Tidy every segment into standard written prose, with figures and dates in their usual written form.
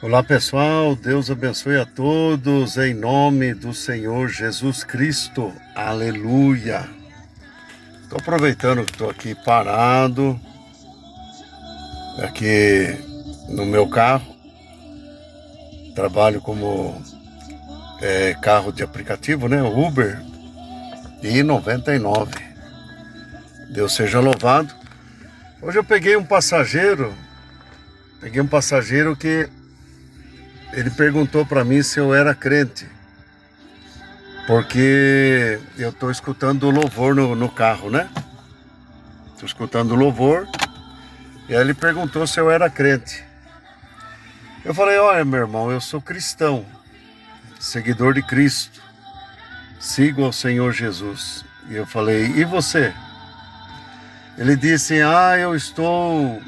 Olá pessoal, Deus abençoe a todos em nome do Senhor Jesus Cristo, aleluia. Estou aproveitando que estou aqui parado, aqui no meu carro, trabalho como carro de aplicativo, né, Uber, e 99, Deus seja louvado. Hoje eu peguei um passageiro que ele perguntou para mim se eu era crente, porque eu estou escutando o louvor no carro, né? Estou escutando o louvor, e aí ele perguntou se eu era crente. Eu falei, olha meu irmão, eu sou cristão, seguidor de Cristo, sigo ao Senhor Jesus. E eu falei, e você? Ele disse, eu estou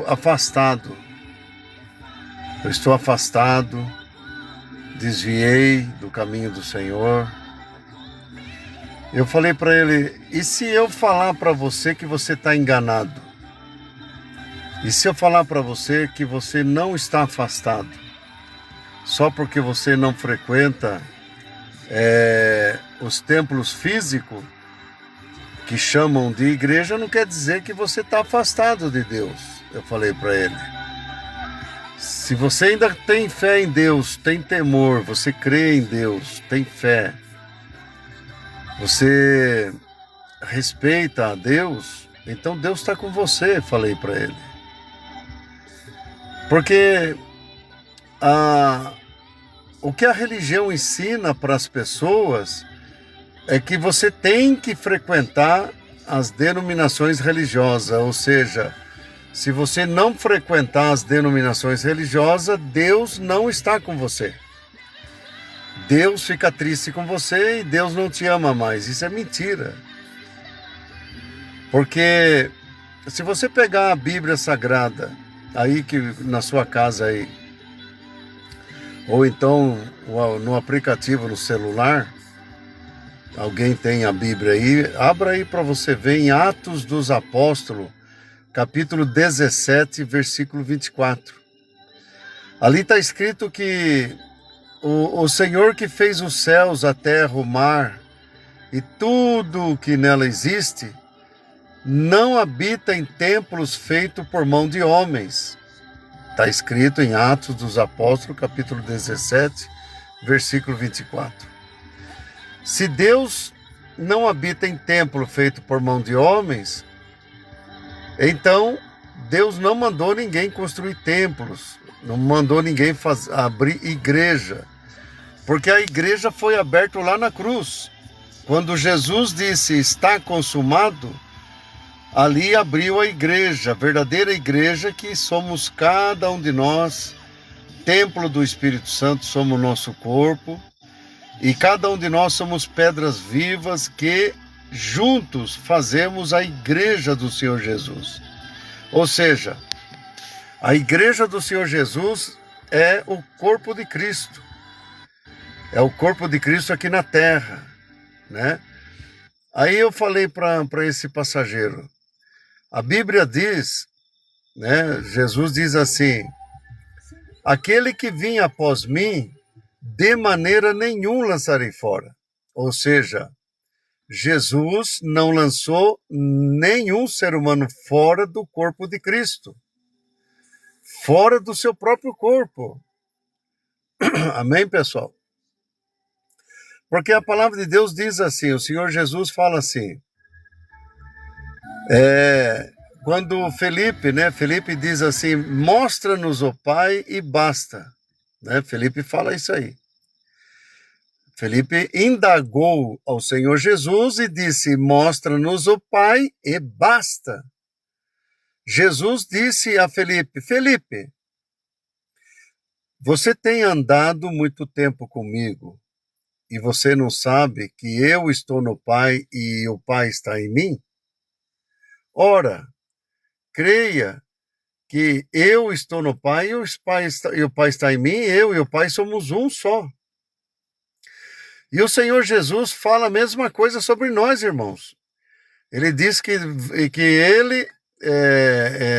afastado. Eu estou afastado, desviei do caminho do Senhor. Eu falei para ele, e se eu falar para você que você está enganado? E se eu falar para você que você não está afastado? Só porque você não frequenta os templos físicos, que chamam de igreja, não quer dizer que você está afastado de Deus. Eu falei para ele. Se você ainda tem fé em Deus, tem temor, você crê em Deus, tem fé, você respeita a Deus, então Deus está com você, falei para ele. Porque o que a religião ensina para as pessoas é que você tem que frequentar as denominações religiosas, ou seja, se você não frequentar as denominações religiosas, Deus não está com você. Deus fica triste com você e Deus não te ama mais. Isso é mentira. Porque se você pegar a Bíblia Sagrada, aí que na sua casa aí, ou então no aplicativo no celular, alguém tem a Bíblia aí, abra aí para você ver em Atos dos Apóstolos, capítulo 17, versículo 24. Ali está escrito que o Senhor que fez os céus, a terra, o mar e tudo o que nela existe, não habita em templos feitos por mão de homens. Está escrito em Atos dos Apóstolos, capítulo 17, versículo 24. Se Deus não habita em templo feito por mão de homens, então Deus não mandou ninguém construir templos, não mandou ninguém abrir igreja, porque a igreja foi aberta lá na cruz. Quando Jesus disse, está consumado, ali abriu a igreja, a verdadeira igreja que somos cada um de nós, templo do Espírito Santo, somos o nosso corpo, e cada um de nós somos pedras vivas que juntos fazemos a igreja do Senhor Jesus. Ou seja, a igreja do Senhor Jesus é o corpo de Cristo. É o corpo de Cristo aqui na terra, né? Aí eu falei para esse passageiro, a Bíblia diz, né? Jesus diz assim, aquele que vinha após mim, de maneira nenhuma lançarei fora. Ou seja, Jesus não lançou nenhum ser humano fora do corpo de Cristo, fora do seu próprio corpo. Amém, pessoal? Porque a palavra de Deus diz assim, o Senhor Jesus fala assim, quando Felipe diz assim, mostra-nos o Pai e basta, né? Felipe fala isso aí. Felipe indagou ao Senhor Jesus e disse, mostra-nos o Pai e basta. Jesus disse a Felipe, Felipe, você tem andado muito tempo comigo e você não sabe que eu estou no Pai e o Pai está em mim? Ora, creia que eu estou no Pai e o Pai está em mim, eu e o Pai somos um só. E o Senhor Jesus fala a mesma coisa sobre nós, irmãos. Ele diz que ele,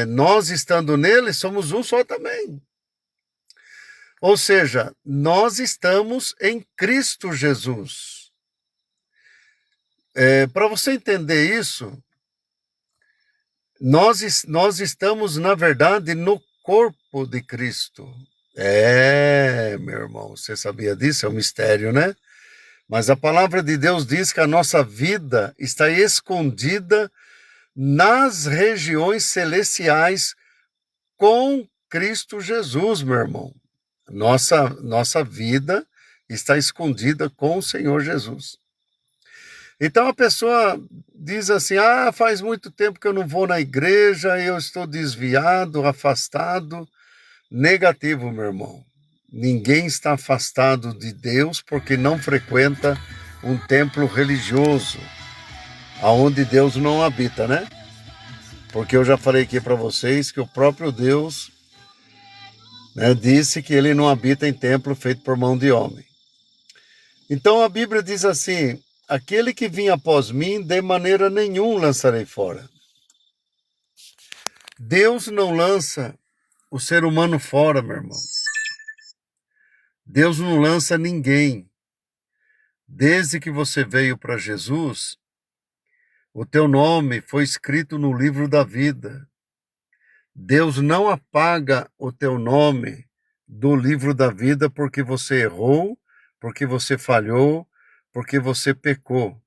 nós estando nele, somos um só também. Ou seja, nós estamos em Cristo Jesus. Para você entender isso, nós estamos, na verdade, no corpo de Cristo. Meu irmão, você sabia disso? É um mistério, né? Mas a palavra de Deus diz que a nossa vida está escondida nas regiões celestiais com Cristo Jesus, meu irmão. Nossa vida está escondida com o Senhor Jesus. Então a pessoa diz assim, faz muito tempo que eu não vou na igreja, eu estou desviado, afastado. Negativo, meu irmão. Ninguém está afastado de Deus porque não frequenta um templo religioso, aonde Deus não habita, né? Porque eu já falei aqui para vocês que o próprio Deus, né, disse que ele não habita em templo feito por mão de homem. Então a Bíblia diz assim, aquele que vinha após mim, de maneira nenhuma lançarei fora. Deus não lança o ser humano fora, meu irmão. Deus não lança ninguém. Desde que você veio para Jesus, o teu nome foi escrito no livro da vida. Deus não apaga o teu nome do livro da vida porque você errou, porque você falhou, porque você pecou.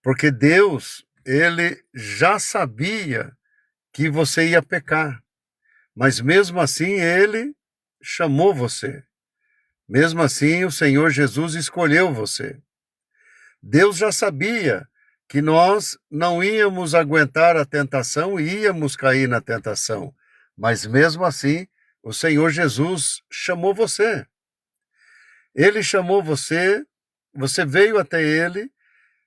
Porque Deus, ele já sabia que você ia pecar. Mas mesmo assim, ele chamou você. Mesmo assim, o Senhor Jesus escolheu você. Deus já sabia que nós não íamos aguentar a tentação e íamos cair na tentação. Mas mesmo assim, o Senhor Jesus chamou você. Ele chamou você, você veio até ele,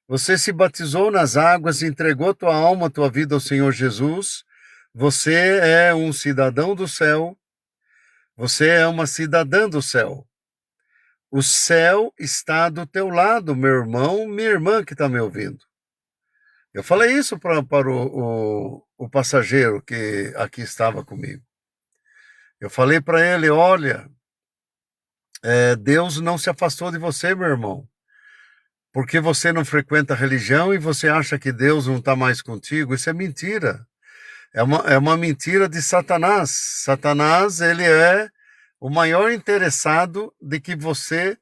você se batizou nas águas, entregou tua alma, tua vida ao Senhor Jesus. Você é um cidadão do céu. Você é uma cidadã do céu. O céu está do teu lado, meu irmão, minha irmã que está me ouvindo. Eu falei isso para o passageiro que aqui estava comigo. Eu falei para ele, olha, Deus não se afastou de você, meu irmão, porque você não frequenta a religião e você acha que Deus não está mais contigo. Isso é mentira. É uma mentira de Satanás. Satanás, ele é o maior interessado de que você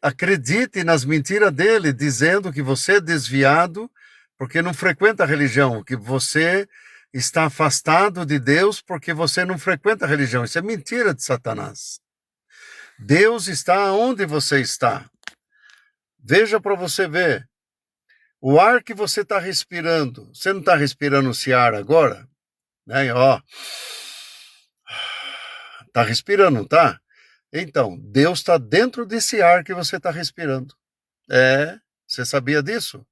acredite nas mentiras dele, dizendo que você é desviado porque não frequenta a religião, que você está afastado de Deus porque você não frequenta a religião. Isso é mentira de Satanás. Deus está onde você está. Veja para você ver. O ar que você está respirando, você não está respirando esse ar agora? Né? Ó, tá respirando, não tá? Então, Deus está dentro desse ar que você está respirando. Você sabia disso?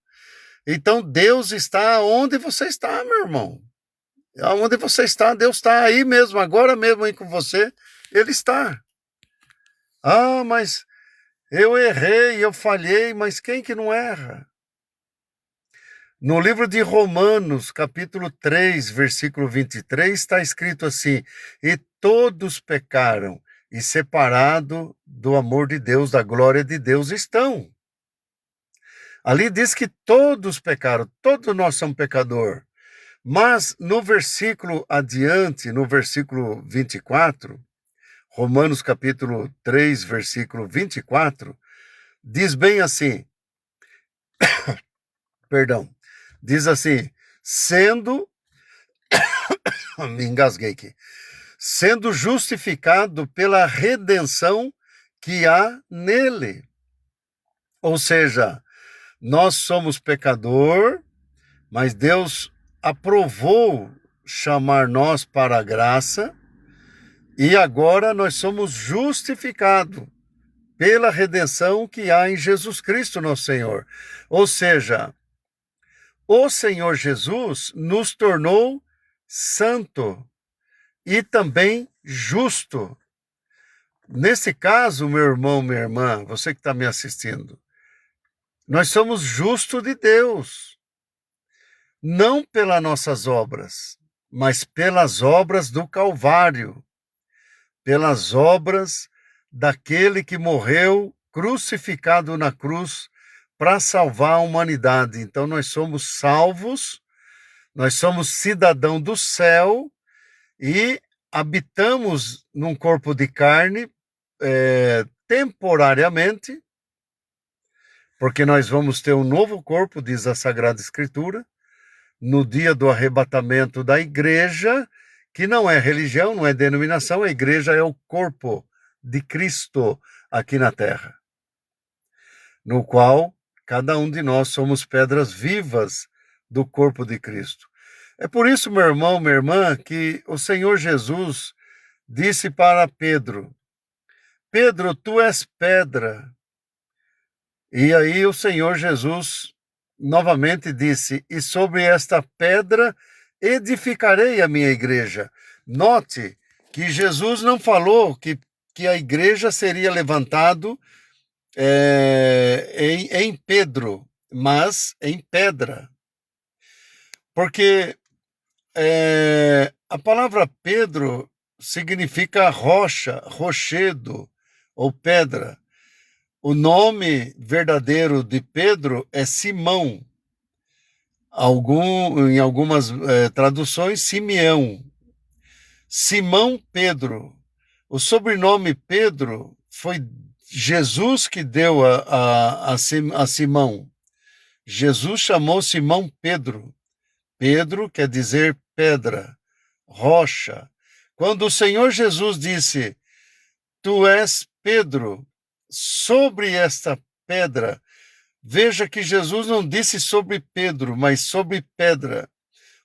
Então, Deus está onde você está, meu irmão. Onde você está, Deus está aí mesmo, agora mesmo aí com você, Ele está. Mas eu errei, eu falhei, mas quem que não erra? No livro de Romanos, capítulo 3, versículo 23, está escrito assim, e todos pecaram e separados do amor de Deus, da glória de Deus estão. Ali diz que todos pecaram, todos nós somos pecadores. Mas no versículo adiante, no versículo 24, Romanos capítulo 3, versículo 24, diz bem assim, diz assim, me engasguei aqui, sendo justificado pela redenção que há nele. Ou seja, nós somos pecador, mas Deus aprovou chamar nós para a graça e agora nós somos justificados pela redenção que há em Jesus Cristo, nosso Senhor. Ou seja, o Senhor Jesus nos tornou santo e também justo. Nesse caso, meu irmão, minha irmã, você que está me assistindo, nós somos justos de Deus, não pelas nossas obras, mas pelas obras do Calvário, pelas obras daquele que morreu crucificado na cruz para salvar a humanidade. Então nós somos salvos, nós somos cidadão do céu e habitamos num corpo de carne temporariamente, porque nós vamos ter um novo corpo, diz a Sagrada Escritura, no dia do arrebatamento da igreja, que não é religião, não é denominação, a igreja é o corpo de Cristo aqui na terra, no qual cada um de nós somos pedras vivas do corpo de Cristo. É por isso, meu irmão, minha irmã, que o Senhor Jesus disse para Pedro: Pedro, tu és pedra. E aí o Senhor Jesus novamente disse: e sobre esta pedra edificarei a minha igreja. Note que Jesus não falou que a igreja seria levantado em Pedro, mas em pedra. Porque a palavra Pedro significa rocha, rochedo ou pedra. O nome verdadeiro de Pedro é Simão. Em algumas traduções, Simeão. Simão Pedro. O sobrenome Pedro foi Jesus que deu a Simão. Jesus chamou Simão Pedro. Pedro quer dizer pedra, rocha. Quando o Senhor Jesus disse: tu és Pedro, sobre esta pedra, veja que Jesus não disse sobre Pedro, mas sobre pedra.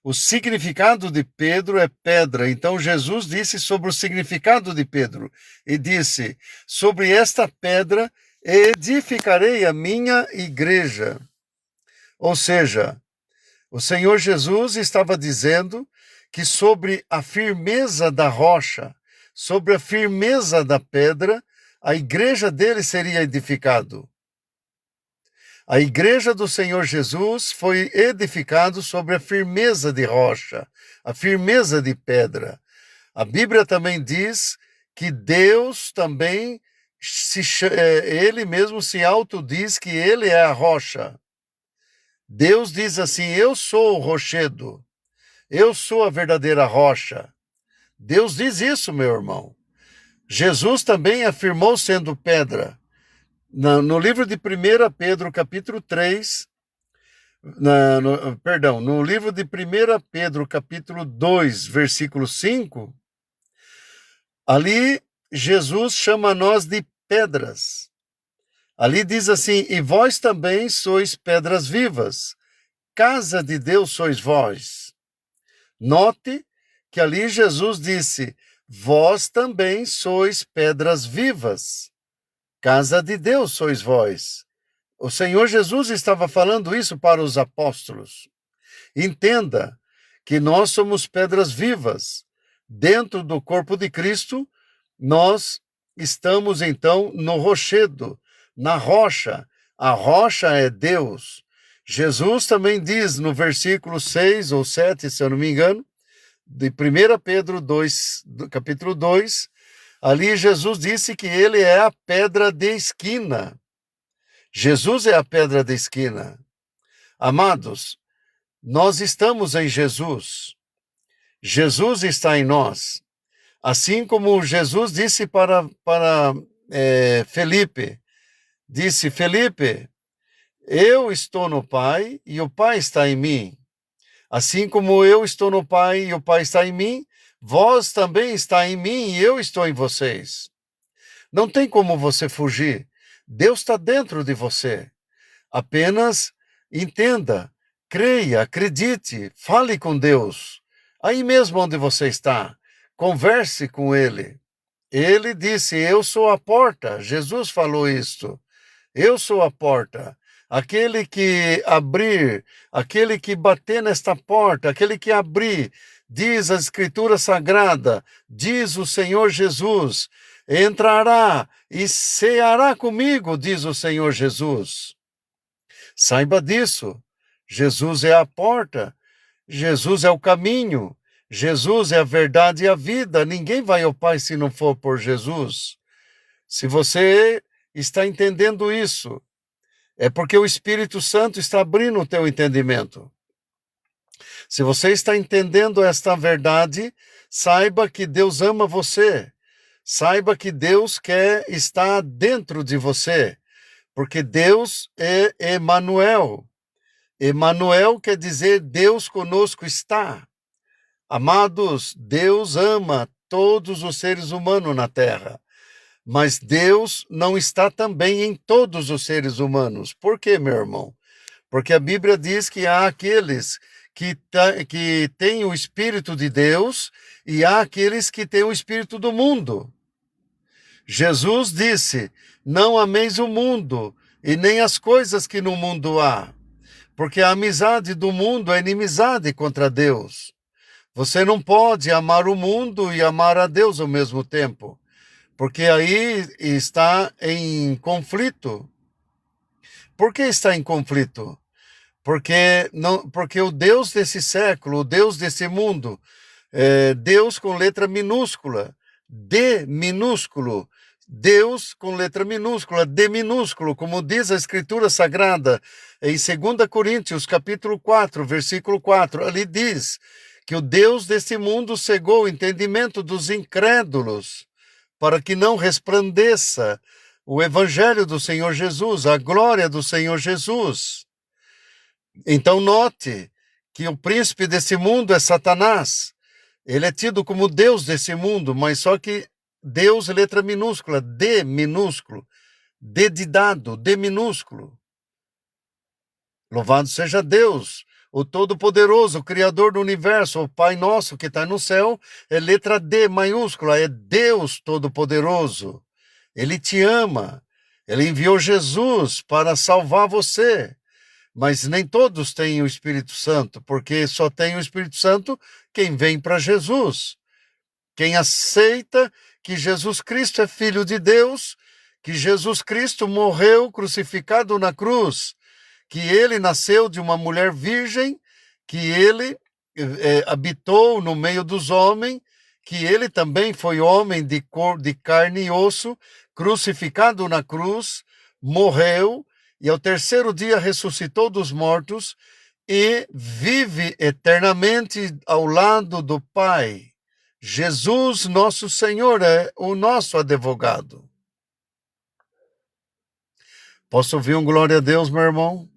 O significado de Pedro é pedra. Então Jesus disse sobre o significado de Pedro e disse: sobre esta pedra edificarei a minha igreja. Ou seja, o Senhor Jesus estava dizendo que sobre a firmeza da rocha, sobre a firmeza da pedra, a igreja dele seria edificado. A igreja do Senhor Jesus foi edificada sobre a firmeza de rocha, a firmeza de pedra. A Bíblia também diz que Deus também, ele mesmo se autodiz que ele é a rocha. Deus diz assim: eu sou o rochedo, eu sou a verdadeira rocha. Deus diz isso, meu irmão. Jesus também afirmou sendo pedra. No livro de 1 Pedro, capítulo 3, no livro de 1 Pedro, capítulo 2, versículo 5, ali Jesus chama nós de pedras. Ali diz assim: e vós também sois pedras vivas, casa de Deus sois vós. Note que ali Jesus disse: vós também sois pedras vivas, casa de Deus sois vós. O Senhor Jesus estava falando isso para os apóstolos. Entenda que nós somos pedras vivas. Dentro do corpo de Cristo, nós estamos então no rochedo, na rocha. A rocha é Deus. Jesus também diz no versículo 6 ou 7, se eu não me engano, de 1 Pedro 2, capítulo 2, ali Jesus disse que ele é a pedra de esquina. Jesus é a pedra de esquina. Amados, nós estamos em Jesus. Jesus está em nós. Assim como Jesus disse para Felipe, disse: Felipe, eu estou no Pai e o Pai está em mim. Assim como eu estou no Pai e o Pai está em mim, vós também está em mim e eu estou em vocês. Não tem como você fugir. Deus está dentro de você. Apenas entenda, creia, acredite, fale com Deus. Aí mesmo onde você está, converse com Ele. Ele disse: eu sou a porta. Jesus falou isto. Eu sou a porta. Aquele que abrir, aquele que bater nesta porta, aquele que abrir, diz a Escritura Sagrada, diz o Senhor Jesus, entrará e ceará comigo, diz o Senhor Jesus. Saiba disso. Jesus é a porta, Jesus é o caminho, Jesus é a verdade e a vida. Ninguém vai ao Pai se não for por Jesus. Se você está entendendo isso, é porque o Espírito Santo está abrindo o teu entendimento. Se você está entendendo esta verdade, saiba que Deus ama você. Saiba que Deus quer estar dentro de você, porque Deus é Emanuel. Emanuel quer dizer Deus conosco está. Amados, Deus ama todos os seres humanos na terra, mas Deus não está também em todos os seres humanos. Por quê, meu irmão? Porque a Bíblia diz que há aqueles que têm o Espírito de Deus e há aqueles que têm o Espírito do mundo. Jesus disse: não ameis o mundo e nem as coisas que no mundo há, porque a amizade do mundo é inimizade contra Deus. Você não pode amar o mundo e amar a Deus ao mesmo tempo, porque aí está em conflito. Por que está em conflito? Porque o Deus desse século, o Deus desse mundo, Deus com letra minúscula, D minúsculo, Deus com letra minúscula, D minúsculo, como diz a Escritura Sagrada em 2 Coríntios, capítulo 4, versículo 4, ali diz que o Deus desse mundo cegou o entendimento dos incrédulos, para que não resplandeça o evangelho do Senhor Jesus, a glória do Senhor Jesus. Então note que o príncipe desse mundo é Satanás. Ele é tido como Deus desse mundo, mas só que Deus, letra minúscula, D minúsculo, D de dado, D minúsculo. Louvado seja Deus, o Todo-Poderoso, o Criador do Universo, o Pai Nosso que está no céu, é letra D maiúscula, é Deus Todo-Poderoso. Ele te ama, Ele enviou Jesus para salvar você. Mas nem todos têm o Espírito Santo, porque só tem o Espírito Santo quem vem para Jesus. Quem aceita que Jesus Cristo é Filho de Deus, que Jesus Cristo morreu crucificado na cruz, que ele nasceu de uma mulher virgem, que ele habitou no meio dos homens, que ele também foi homem de carne e osso, crucificado na cruz, morreu, e ao terceiro dia ressuscitou dos mortos e vive eternamente ao lado do Pai. Jesus, nosso Senhor, é o nosso advogado. Posso ouvir um glória a Deus, meu irmão?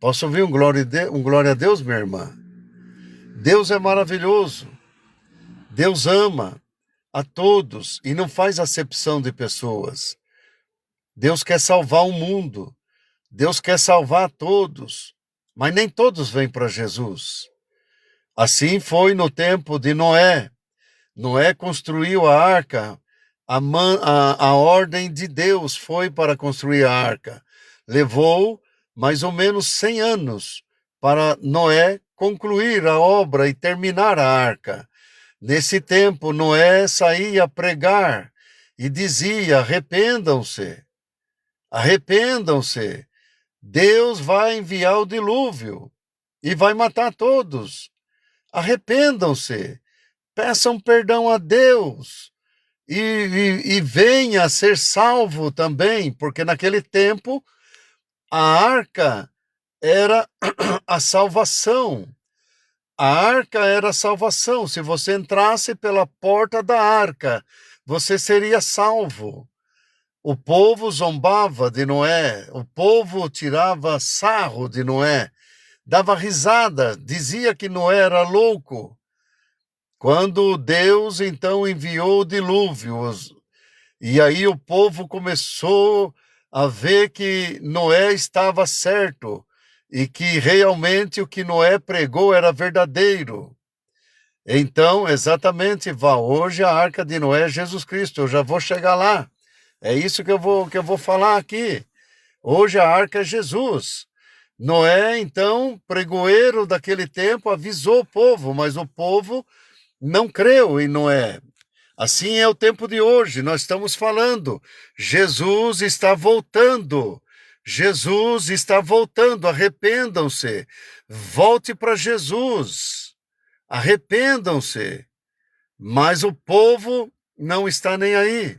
Posso ouvir um glória a Deus, minha irmã? Deus é maravilhoso. Deus ama a todos e não faz acepção de pessoas. Deus quer salvar o mundo. Deus quer salvar todos, mas nem todos vêm para Jesus. Assim foi no tempo de Noé. Noé construiu a arca, a ordem de Deus foi para construir a arca. Levou mais ou menos 100 anos para Noé concluir a obra e terminar a arca. Nesse tempo, Noé saía a pregar e dizia: arrependam-se, arrependam-se. Deus vai enviar o dilúvio e vai matar todos. Arrependam-se, peçam perdão a Deus e venha a ser salvo também, porque naquele tempo a arca era a salvação. A arca era a salvação. Se você entrasse pela porta da arca, você seria salvo. O povo zombava de Noé, o povo tirava sarro de Noé, dava risada, dizia que Noé era louco. Quando Deus então enviou o dilúvio, e aí o povo começou a ver que Noé estava certo e que realmente o que Noé pregou era verdadeiro. Então, exatamente, hoje a arca de Noé é Jesus Cristo, eu já vou chegar lá. É isso que eu vou falar aqui. Hoje a arca é Jesus. Noé, então, pregoeiro daquele tempo, avisou o povo, mas o povo não creu em Noé. Assim é o tempo de hoje, nós estamos falando. Jesus está voltando. Jesus está voltando, arrependam-se. Volte para Jesus. Arrependam-se. Mas o povo não está nem aí.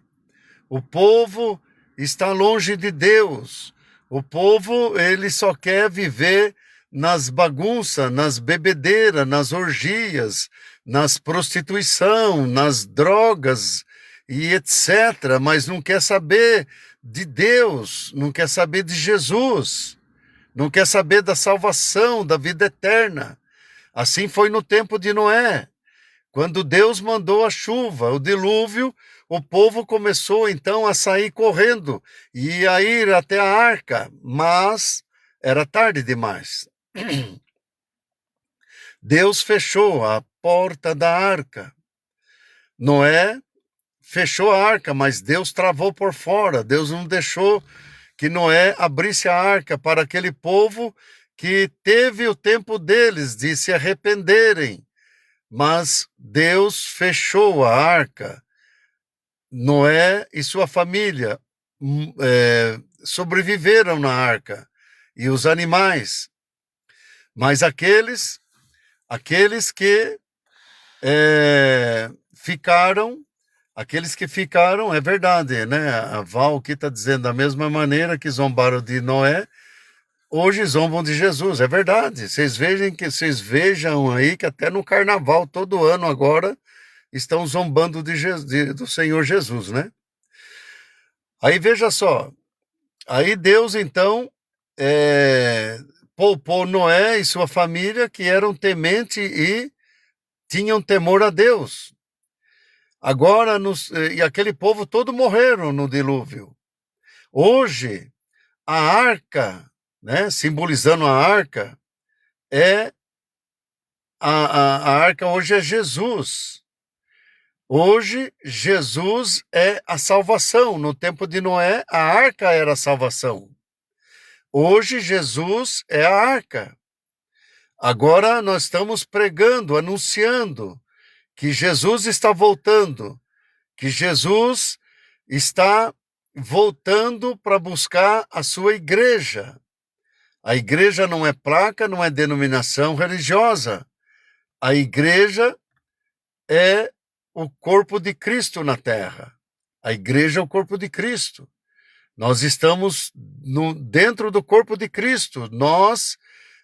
O povo está longe de Deus. O povo, ele só quer viver nas bagunças, nas bebedeiras, nas orgias, nas prostituição, nas drogas e etc. Mas não quer saber de Deus, não quer saber de Jesus, não quer saber da salvação, da vida eterna. Assim foi no tempo de Noé. Quando Deus mandou a chuva, o dilúvio, o povo começou então a sair correndo e a ir até a arca, mas era tarde demais. Deus fechou a porta da arca. Noé fechou a arca, mas Deus travou por fora. Deus não deixou que Noé abrisse a arca para aquele povo que teve o tempo deles de se arrependerem. Mas Deus fechou a arca. Noé e sua família sobreviveram na arca, e os animais. Mas aqueles que ficaram, é verdade, né? A Val aqui está dizendo, da mesma maneira que zombaram de Noé, hoje zombam de Jesus. É verdade. Vocês vejam aí que até no carnaval, todo ano agora, estão zombando do Senhor Jesus, né? Aí veja só, aí Deus então poupou Noé e sua família, que eram tementes e tinham temor a Deus. Agora, e aquele povo todo morreram no dilúvio. Hoje, a arca, né, simbolizando a arca, a arca hoje é Jesus. Hoje, Jesus é a salvação. No tempo de Noé, a arca era a salvação. Hoje, Jesus é a arca. Agora, nós estamos pregando, anunciando que Jesus está voltando, que Jesus está voltando para buscar a sua igreja. A igreja não é placa, não é denominação religiosa. A igreja é o corpo de Cristo na terra. A igreja é o corpo de Cristo. Nós estamos dentro do corpo de Cristo. Nós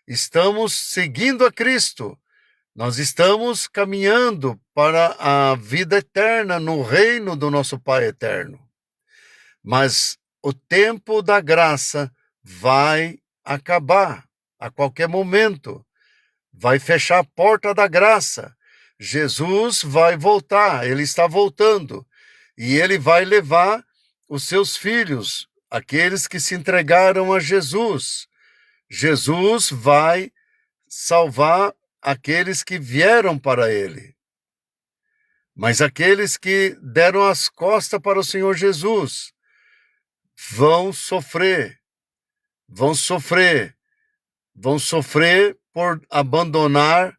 estamos seguindo a Cristo. Nós estamos caminhando para a vida eterna no reino do nosso Pai eterno. Mas o tempo da graça vai acabar a qualquer momento. Vai fechar a porta da graça. Jesus vai voltar, ele está voltando, e ele vai levar os seus filhos, aqueles que se entregaram a Jesus. Jesus vai salvar aqueles que vieram para ele. Mas aqueles que deram as costas para o Senhor Jesus vão sofrer por abandonar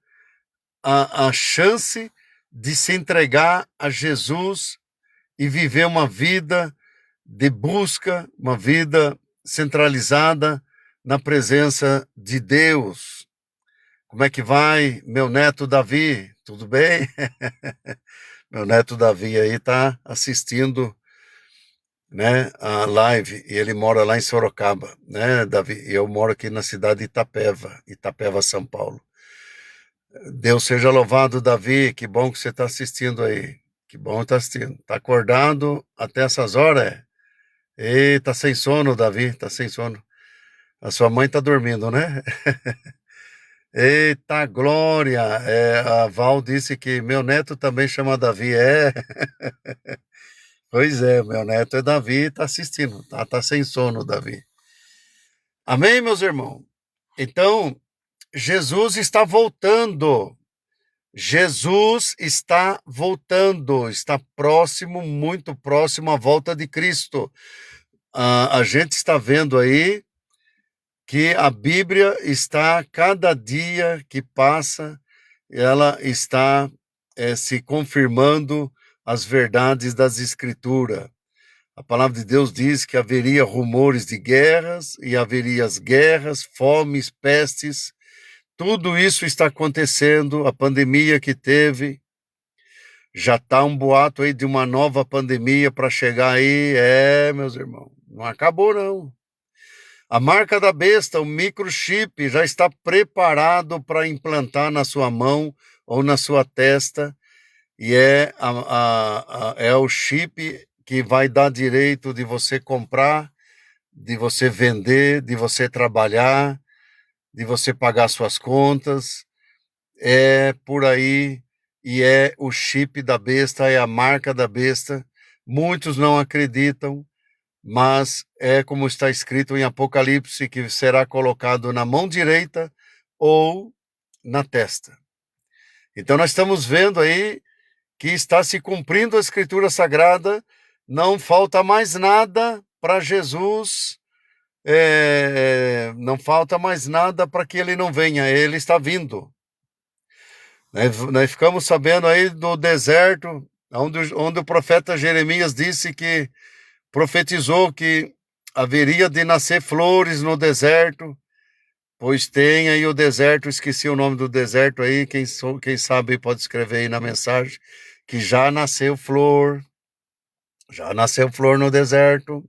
a chance de se entregar a Jesus e viver uma vida de busca, uma vida centralizada na presença de Deus. Como é que vai, meu neto Davi? Tudo bem? Meu neto Davi aí está assistindo, né, a live, e ele mora lá em Sorocaba, né, Davi? E eu moro aqui na cidade de Itapeva, São Paulo. Deus seja louvado, Davi, que bom que você está assistindo aí, que bom que está assistindo. Está acordado até essas horas? Tá sem sono, Davi, tá sem sono. A sua mãe tá dormindo, né? Eita glória! A Val disse que meu neto também chama Davi, Pois é, meu neto é Davi, tá assistindo, tá sem sono, Davi. Amém, meus irmãos? Então, Jesus está voltando. Jesus está voltando, está próximo, muito próximo à volta de Cristo. A gente está vendo aí que a Bíblia está, cada dia que passa, ela está se confirmando as verdades das Escrituras. A palavra de Deus diz que haveria rumores de guerras, e haveria as guerras, fomes, pestes. Tudo isso está acontecendo, a pandemia que teve, Já está um boato aí de uma nova pandemia para chegar aí. Meus irmãos, não acabou não. A marca da besta, o microchip, já está preparado para implantar na sua mão ou na sua testa. E é o chip que vai dar direito de você comprar, de você vender, de você trabalhar, de você pagar suas contas. É por aí, e é o chip da besta, é a marca da besta. Muitos não acreditam, mas é como está escrito em Apocalipse, que será colocado na mão direita ou na testa. Então nós estamos vendo aí que está se cumprindo a Escritura Sagrada, não falta mais nada para Jesus, não falta mais nada para que ele não venha, ele está vindo. Nós ficamos sabendo aí do deserto, onde o profeta Jeremias disse que profetizou que haveria de nascer flores no deserto, pois tem aí o deserto, esqueci o nome do deserto aí, quem sabe pode escrever aí na mensagem, que já nasceu flor no deserto.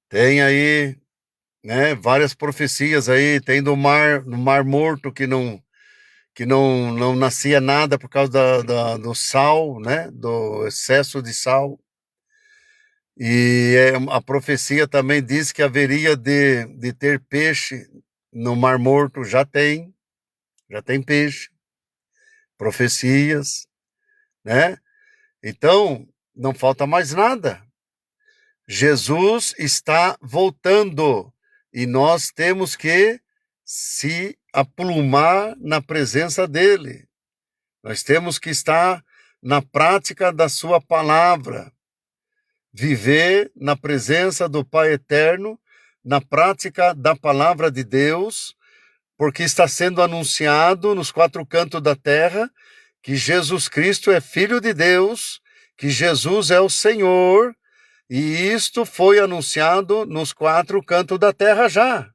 Tem aí, né, várias profecias aí, tem no mar Morto que não nascia nada por causa do sal, né, do excesso de sal. E a profecia também diz que haveria de ter peixe no Mar Morto, já tem peixe, profecias, né? Então, não falta mais nada. Jesus está voltando e nós temos que se aplumar na presença dele. Nós temos que estar na prática da sua palavra, viver na presença do Pai Eterno, na prática da palavra de Deus, porque está sendo anunciado nos quatro cantos da terra que Jesus Cristo é Filho de Deus, que Jesus é o Senhor, e isto foi anunciado nos quatro cantos da terra já.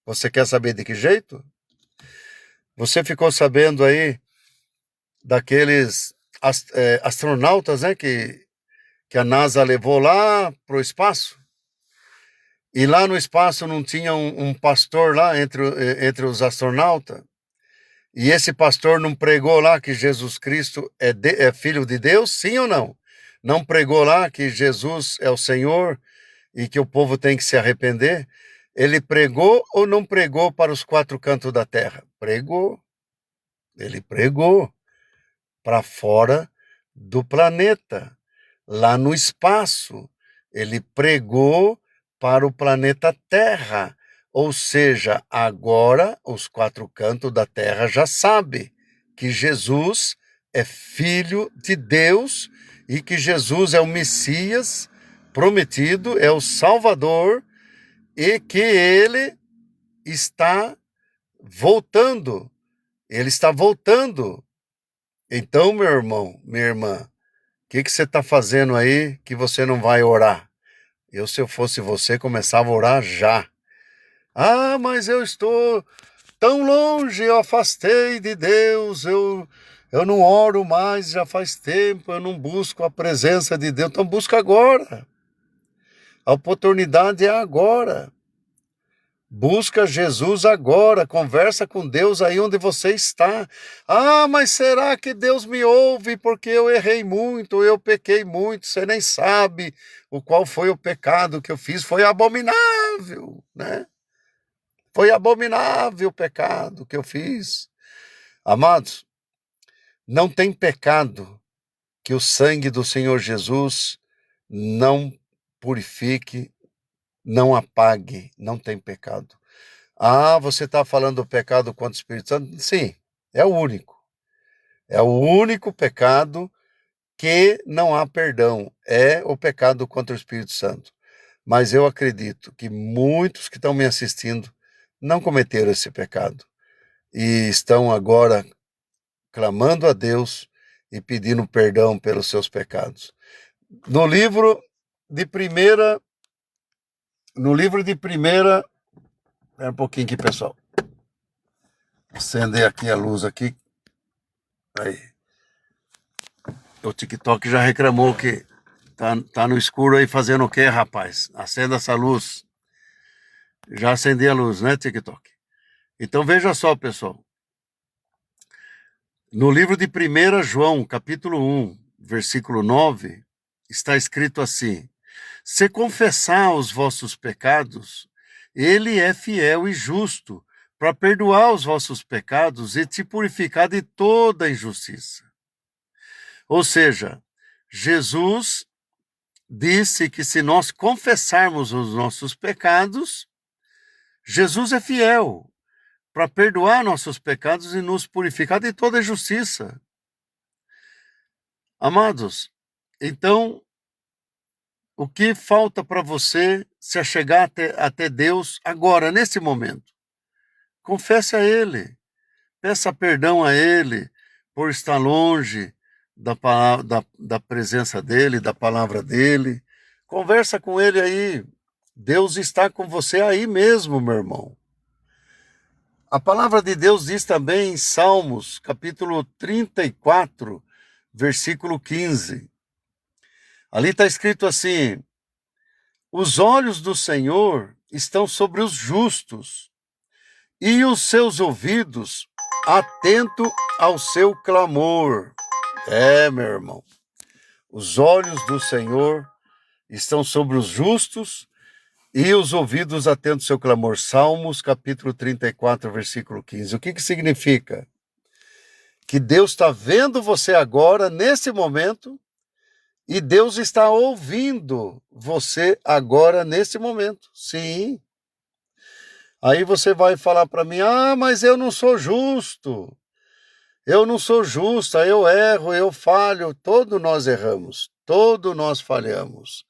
Você quer saber de que jeito? Você ficou sabendo aí daqueles astronautas, né, que a NASA levou lá para o espaço? E lá no espaço não tinha um pastor lá entre os astronautas? E esse pastor não pregou lá que Jesus Cristo é Filho de Deus, sim ou não? Não pregou lá que Jesus é o Senhor e que o povo tem que se arrepender? Ele pregou ou não pregou para os quatro cantos da terra? Pregou. Ele pregou para fora do planeta, lá no espaço. Ele pregou para o planeta Terra. Ou seja, agora os quatro cantos da terra já sabem que Jesus é Filho de Deus e que Jesus é o Messias prometido, é o Salvador e que ele está voltando. Ele está voltando. Então, meu irmão, minha irmã, o que você está fazendo aí que você não vai orar? Se eu fosse você, começava a orar já. Ah, mas eu estou tão longe, eu afastei de Deus, eu não oro mais, já faz tempo, eu não busco a presença de Deus. Então busca agora. A oportunidade é agora. Busca Jesus agora, conversa com Deus aí onde você está. Ah, mas será que Deus me ouve porque eu errei muito, eu pequei muito, você nem sabe qual foi o pecado que eu fiz, foi abominável, né? Foi abominável o pecado que eu fiz. Amados, não tem pecado que o sangue do Senhor Jesus não purifique, não apague, não tem pecado. Ah, você está falando do pecado contra o Espírito Santo? Sim, é o único. É o único pecado que não há perdão. É o pecado contra o Espírito Santo. Mas eu acredito que muitos que estão me assistindo não cometeram esse pecado. E estão agora clamando a Deus e pedindo perdão pelos seus pecados. No livro de primeira... Espera um pouquinho aqui, pessoal. Acender aqui a luz aqui. Aí. O TikTok já reclamou que tá no escuro aí fazendo o quê, rapaz? Acenda essa luz. Já acendi a luz, né, TikTok? Então veja só, pessoal. No livro de 1 João, capítulo 1, versículo 9, está escrito assim: Se confessar os vossos pecados, ele é fiel e justo para perdoar os vossos pecados e te purificar de toda injustiça. Ou seja, Jesus disse que se nós confessarmos os nossos pecados, Jesus é fiel para perdoar nossos pecados e nos purificar de toda injustiça. Amados, então, o que falta para você se achegar até Deus agora, nesse momento? Confesse a Ele, peça perdão a Ele por estar longe da presença dEle, da palavra dEle. Conversa com Ele aí. Deus está com você aí mesmo, meu irmão. A palavra de Deus diz também em Salmos, capítulo 34, versículo 15. Ali está escrito assim: os olhos do Senhor estão sobre os justos, e os seus ouvidos atentos ao seu clamor. Meu irmão, os olhos do Senhor estão sobre os justos, e os ouvidos atentos ao seu clamor. Salmos, capítulo 34, versículo 15. O que significa? Que Deus está vendo você agora, nesse momento, e Deus está ouvindo você agora, nesse momento. Sim. Aí você vai falar para mim: mas eu não sou justo. Eu não sou justa, eu erro, eu falho. Todos nós erramos, todos nós falhamos.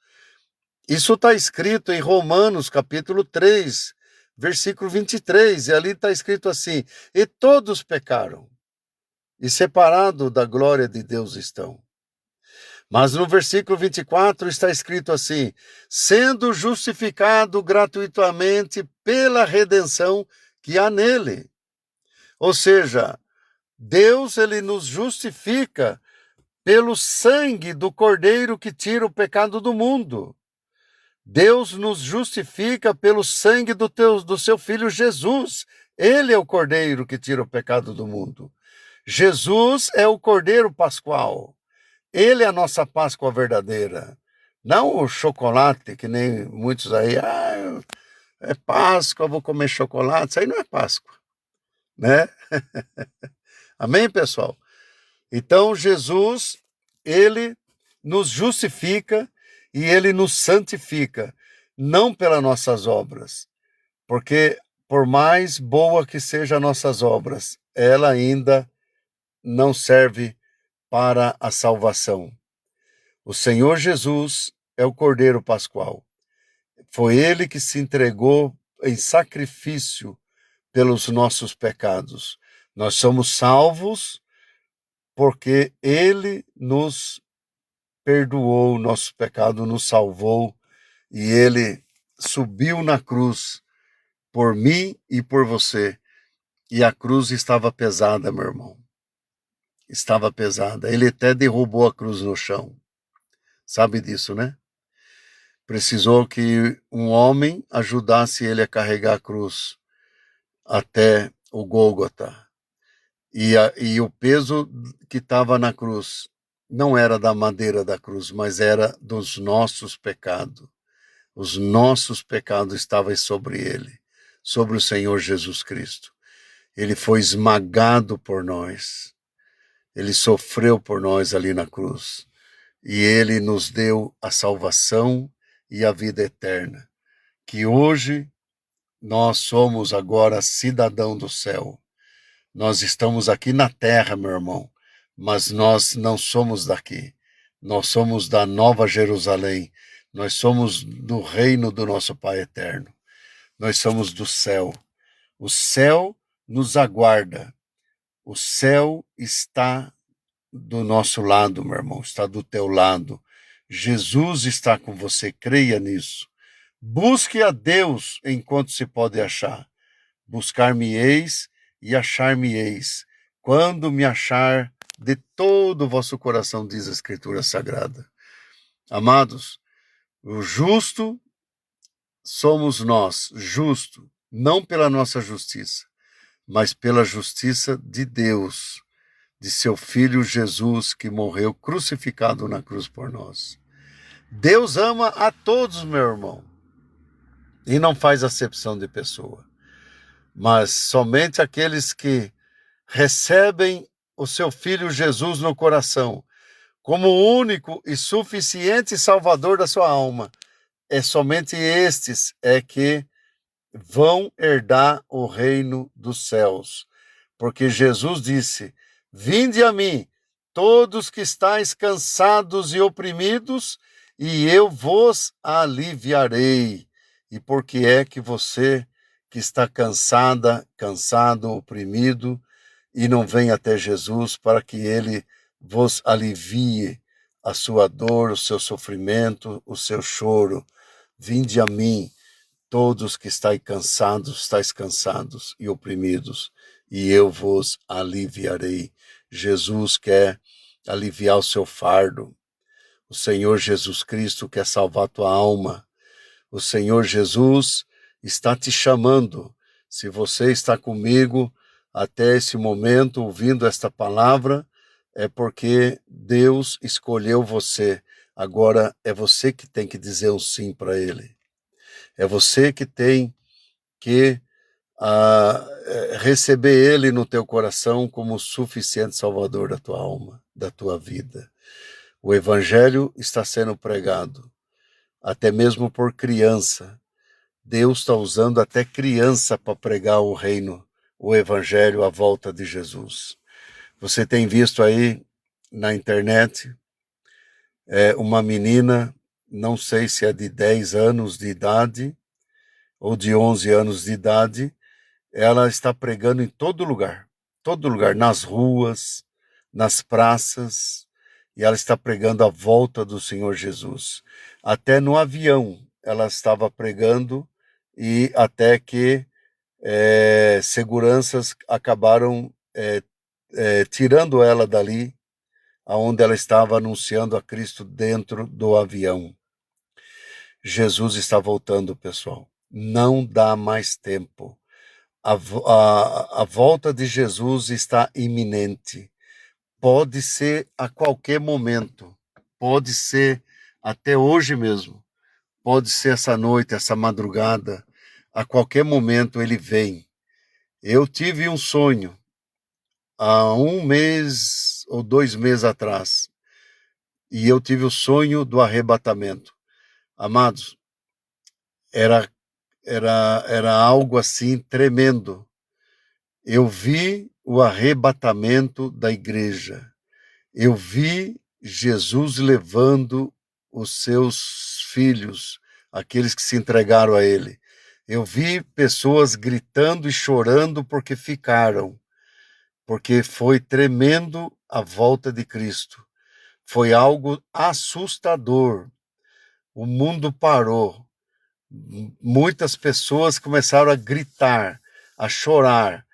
Isso está escrito em Romanos, capítulo 3, versículo 23. E ali está escrito assim: e todos pecaram, e separados da glória de Deus estão. Mas no versículo 24 está escrito assim: sendo justificado gratuitamente pela redenção que há nele. Ou seja, Deus, ele nos justifica pelo sangue do Cordeiro que tira o pecado do mundo. Deus nos justifica pelo sangue do seu Filho Jesus. Ele é o Cordeiro que tira o pecado do mundo. Jesus é o Cordeiro Pascual. Ele é a nossa Páscoa verdadeira. Não o chocolate, que nem muitos aí. É Páscoa, vou comer chocolate. Isso aí não é Páscoa, né? Amém, pessoal? Então, Jesus, ele nos justifica e ele nos santifica, não pelas nossas obras, porque por mais boa que sejam as nossas obras, ela ainda não serve para a salvação. O Senhor Jesus é o Cordeiro Pascual. Foi ele que se entregou em sacrifício pelos nossos pecados. Nós somos salvos porque ele nos perdoou o nosso pecado, nos salvou, e ele subiu na cruz por mim e por você. E a cruz estava pesada, meu irmão. Estava pesada. Ele até derrubou a cruz no chão. Sabe disso, né? Precisou que um homem ajudasse ele a carregar a cruz até o Gólgota. E o peso que estava na cruz não era da madeira da cruz, mas era dos nossos pecados. Os nossos pecados estavam sobre ele, sobre o Senhor Jesus Cristo. Ele foi esmagado por nós. Ele sofreu por nós ali na cruz. E ele nos deu a salvação e a vida eterna. Que hoje nós somos agora cidadão do céu. Nós estamos aqui na terra, meu irmão, mas nós não somos daqui. Nós somos da Nova Jerusalém. Nós somos do reino do nosso Pai eterno. Nós somos do céu. O céu nos aguarda. O céu está do nosso lado, meu irmão, está do teu lado. Jesus está com você, creia nisso. Busque a Deus enquanto se pode achar. Buscar-me-eis e achar-me-eis, quando me achar de todo o vosso coração, diz a Escritura Sagrada. Amados, o justo somos nós, justo, não pela nossa justiça, mas pela justiça de Deus, de seu Filho Jesus, que morreu crucificado na cruz por nós. Deus ama a todos, meu irmão, e não faz acepção de pessoa, mas somente aqueles que recebem o seu Filho Jesus no coração, como o único e suficiente Salvador da sua alma. É somente estes que vão herdar o reino dos céus. Porque Jesus disse: vinde a mim, todos que estáis cansados e oprimidos, e eu vos aliviarei. E por que é que você que está cansado, oprimido, e não vem até Jesus para que ele vos alivie a sua dor, o seu sofrimento, o seu choro? Vinde a mim, todos que estáis cansados e oprimidos, e eu vos aliviarei. Jesus quer aliviar o seu fardo. O Senhor Jesus Cristo quer salvar a tua alma. O Senhor Jesus está te chamando. Se você está comigo até esse momento, ouvindo esta palavra, é porque Deus escolheu você. Agora é você que tem que dizer um sim para Ele. É você que tem que receber Ele no teu coração como o suficiente Salvador da tua alma, da tua vida. O Evangelho está sendo pregado, até mesmo por criança. Deus está usando até criança para pregar o reino, o Evangelho, a volta de Jesus. Você tem visto aí na internet uma menina, não sei se é de 10 anos de idade ou de 11 anos de idade, ela está pregando em todo lugar, nas ruas, nas praças, e ela está pregando a volta do Senhor Jesus. Até no avião ela estava pregando, e até que seguranças acabaram tirando ela dali, aonde ela estava anunciando a Cristo dentro do avião. Jesus está voltando, pessoal. Não dá mais tempo. A volta de Jesus está iminente. Pode ser a qualquer momento. Pode ser até hoje mesmo. Pode ser essa noite, essa madrugada. A qualquer momento ele vem. Eu tive um sonho há 1 mês ou 2 meses atrás. E eu tive o sonho do arrebatamento. Amados, era algo assim tremendo. Eu vi o arrebatamento da igreja. Eu vi Jesus levando os seus filhos, aqueles que se entregaram a Ele. Eu vi pessoas gritando e chorando porque ficaram, porque foi tremendo a volta de Cristo. Foi algo assustador. O mundo parou. Muitas pessoas começaram a gritar, a chorar,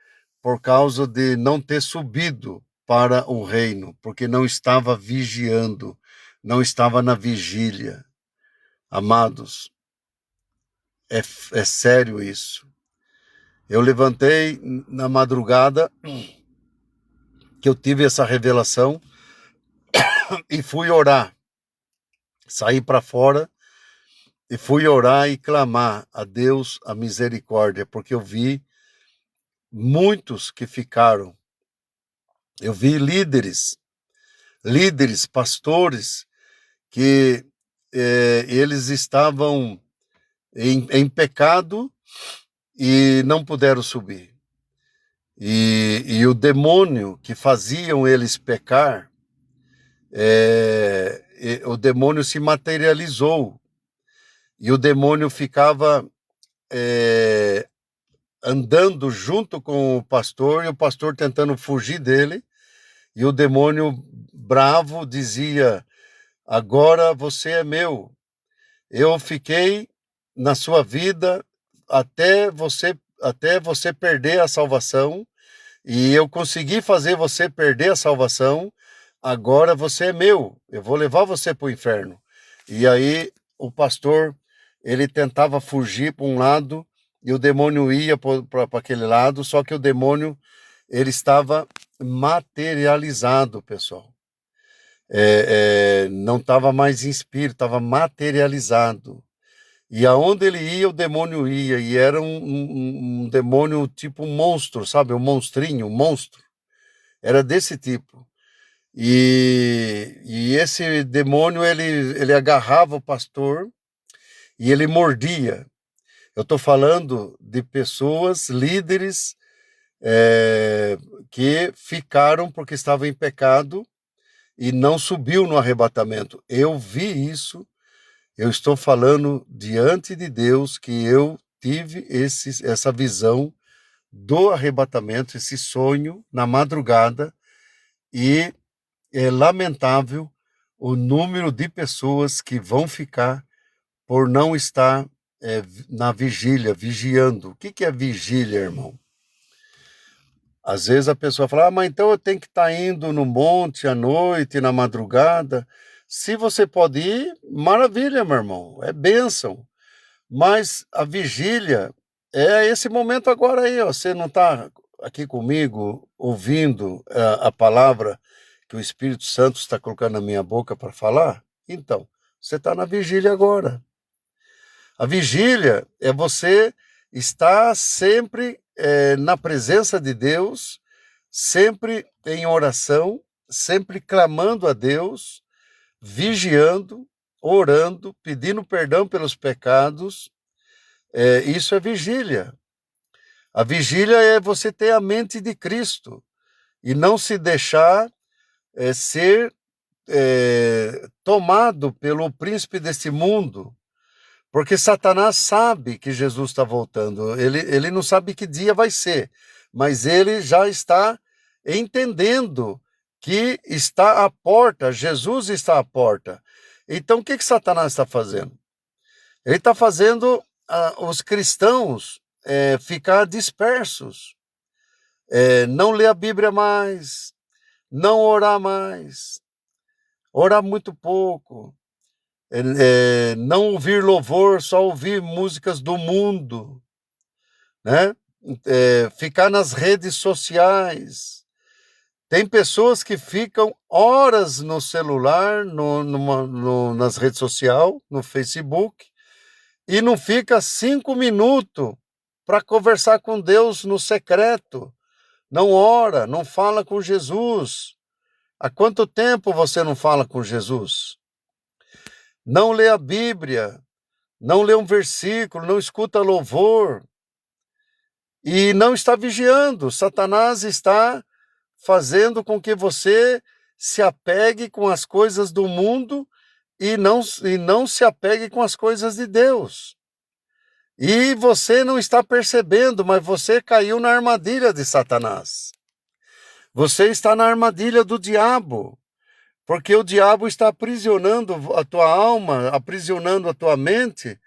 por causa de não ter subido para o reino, porque não estava vigiando, não estava na vigília. Amados, é sério isso. Eu levantei na madrugada, que eu tive essa revelação, e fui orar. Saí para fora e fui orar e clamar a Deus a misericórdia, porque eu vi muitos que ficaram. Eu vi líderes, pastores, que eles estavam em pecado e não puderam subir. E o demônio que faziam eles pecar, o demônio se materializou. E o demônio ficava andando junto com o pastor, e o pastor tentando fugir dele. E o demônio bravo dizia: agora você é meu. Eu fiquei na sua vida até você perder a salvação, e eu consegui fazer você perder a salvação, agora você é meu, eu vou levar você para o inferno. E aí o pastor, ele tentava fugir para um lado e o demônio ia para aquele lado, só que o demônio, ele estava materializado, pessoal. Não estava mais em espírito, estava materializado. E aonde ele ia, o demônio ia, e era um demônio tipo um monstro, sabe? Um monstrinho, um monstro. Era desse tipo. E esse demônio, ele agarrava o pastor e ele mordia. Eu estou falando de pessoas, líderes, que ficaram porque estavam em pecado e não subiu no arrebatamento. Eu vi isso, eu estou falando diante de Deus que eu tive essa visão do arrebatamento, esse sonho na madrugada, e é lamentável o número de pessoas que vão ficar por não estar na vigília, vigiando. O que é vigília, irmão? Às vezes a pessoa fala, mas então eu tenho que estar indo no monte à noite, na madrugada. Se você pode ir, maravilha, meu irmão, é bênção. Mas a vigília é esse momento agora aí, ó. Você não está aqui comigo ouvindo a palavra que o Espírito Santo está colocando na minha boca para falar? Então, você está na vigília agora. A vigília é você estar sempre na presença de Deus, sempre em oração, sempre clamando a Deus, vigiando, orando, pedindo perdão pelos pecados. Isso é vigília. A vigília é você ter a mente de Cristo e não se deixar ser tomado pelo príncipe desse mundo, porque Satanás sabe que Jesus está voltando. Ele não sabe que dia vai ser, mas ele já está entendendo que está à porta, Jesus está à porta. Então, o que Satanás está fazendo? Ele está fazendo os cristãos ficar dispersos, não ler a Bíblia mais, não orar mais, orar muito pouco, não ouvir louvor, só ouvir músicas do mundo, né? Ficar nas redes sociais. Tem pessoas que ficam horas no celular, nas redes sociais, no Facebook, e não fica 5 minutos para conversar com Deus no secreto. Não ora, não fala com Jesus. Há quanto tempo você não fala com Jesus? Não lê a Bíblia, não lê um versículo, não escuta louvor e não está vigiando. Satanás está fazendo com que você se apegue com as coisas do mundo e não se apegue com as coisas de Deus. E você não está percebendo, mas você caiu na armadilha de Satanás. Você está na armadilha do diabo, porque o diabo está aprisionando a tua alma, aprisionando a tua mente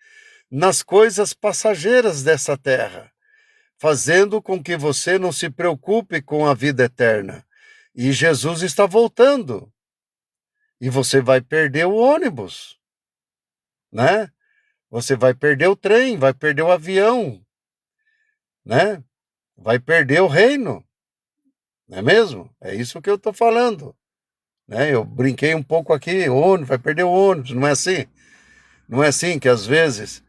nas coisas passageiras dessa terra, fazendo com que você não se preocupe com a vida eterna. E Jesus está voltando. E você vai perder o ônibus, né? Você vai perder o trem, vai perder o avião, né? Vai perder o reino. Não é mesmo? É isso que eu estou falando, né? Eu brinquei um pouco aqui, ônibus, vai perder o ônibus, não é assim? Não é assim que às vezes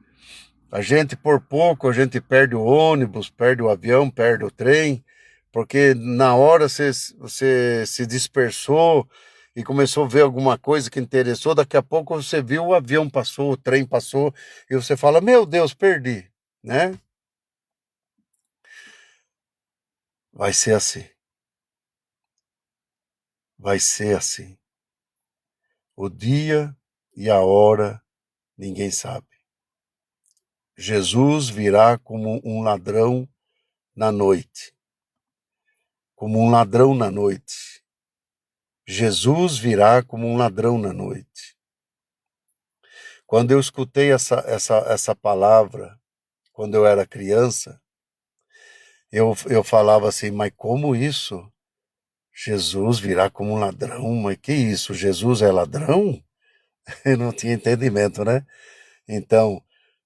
a gente, por pouco, a gente perde o ônibus, perde o avião, perde o trem, porque na hora você se dispersou e começou a ver alguma coisa que interessou, daqui a pouco você viu o avião passou, o trem passou, e você fala, meu Deus, perdi, né? Vai ser assim. Vai ser assim. O dia e a hora ninguém sabe. Jesus virá como um ladrão na noite. Como um ladrão na noite. Jesus virá como um ladrão na noite. Quando eu escutei essa palavra, quando eu era criança, eu falava assim, mas como isso? Jesus virá como um ladrão, mas que isso? Jesus é ladrão? Eu não tinha entendimento, né? Então,